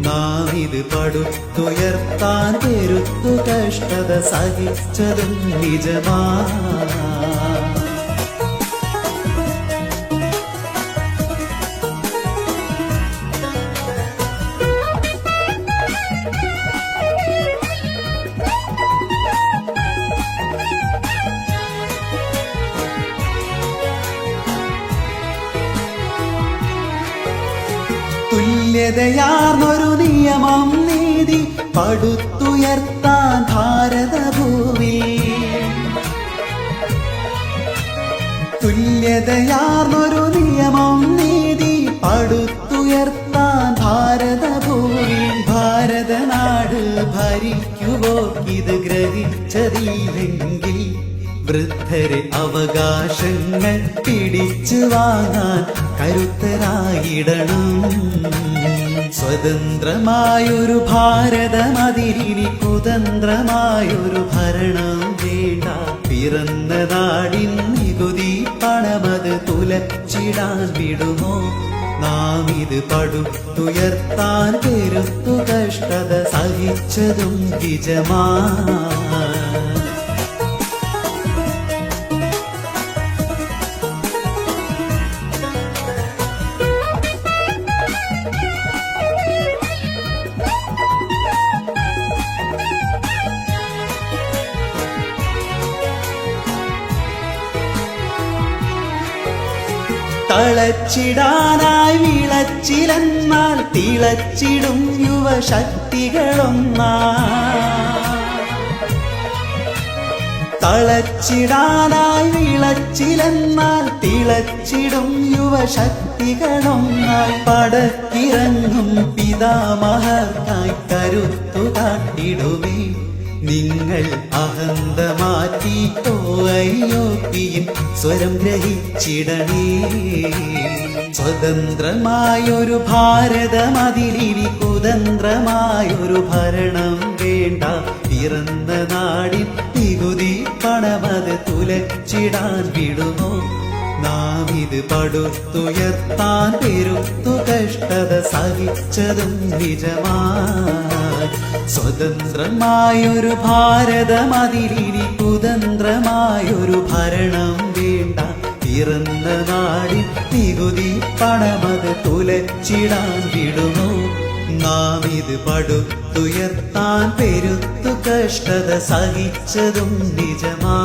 നാം ഇത് പടുത്തുയർത്താൻ പെരുത്തു കഷ്ടത സഹിച്ചതും നിജമാ. തുല്യതയാർന്നൊരു നിയമം നീതി പടുത്തുയർത്താൻ ഭാരതഭൂവിൽ. തുല്യതയാർന്നൊരു നിയമം നീതി പടുത്തുയർത്താൻ ഭാരതഭൂവിൽ. ഭാരതനാട് ഭരിക്കുവോർക്കിത് ഗ്രഹിച്ചതില്ലെങ്കിൽ വൃദ്ധരെ അവകാശങ്ങൾ പിടിച്ചു വാങ്ങാൻ കരുത്തരായിടണം. സ്വതന്ത്രമായൊരു ഭാരതം അതിരിനി കുതന്ത്രമായൊരു ഭരണം വേണ്ട. പിറന്ന നാടിൻ നികുതി പണമത് തുലച്ചിടാൻ വിടുമോ? നാം ഇത് പടുത്തുയർത്താൻ പെരുത്തു കഷ്ടത സഹിച്ചതും നിജമാ. തളച്ചിടാനായി വിളച്ചിലെന്നാൽ തിളച്ചിടും യുവശക്തികളൊന്നാ. തളച്ചിടാനായി വിളച്ചിലെന്നാൽ തിളച്ചിടും യുവശക്തികളൊന്നായി. പടക്കിറങ്ങും പിതാമഹർക്കായി കരുത്തു കാട്ടിടുമേ. നിങ്ങൾ അഹന്ത മാറ്റിക്കോ അയ്യോപ്പിയും സ്വരം ഗ്രഹിച്ചിടണേ. സ്വതന്ത്രമായൊരു ഭാരതം അതിരിനി കുതന്ത്രമായൊരു ഭരണം വേണ്ട. പിറന്ന നാടിൻ നികുതി പണമത് തുലച്ചിടാൻ വിടുമോ? നാം ഇത് പടുത്തുയർത്താൻ പെരുത്തു കഷ്ടത സഹിച്ചതും നിജമാ. സ്വതന്ത്രമായൊരു ഭാരതം അതിരിനി കുതന്ത്രമായൊരു ഭരണം വേണ്ട. പിറന്ന നാടിൻ നികുതി പണമത് തുലച്ചിടാൻ വിടുമോ? നാം ഇത് പടുത്തുയർത്താൻ പെരുത്തു കഷ്ടത സഹിച്ചതും നിജമാ.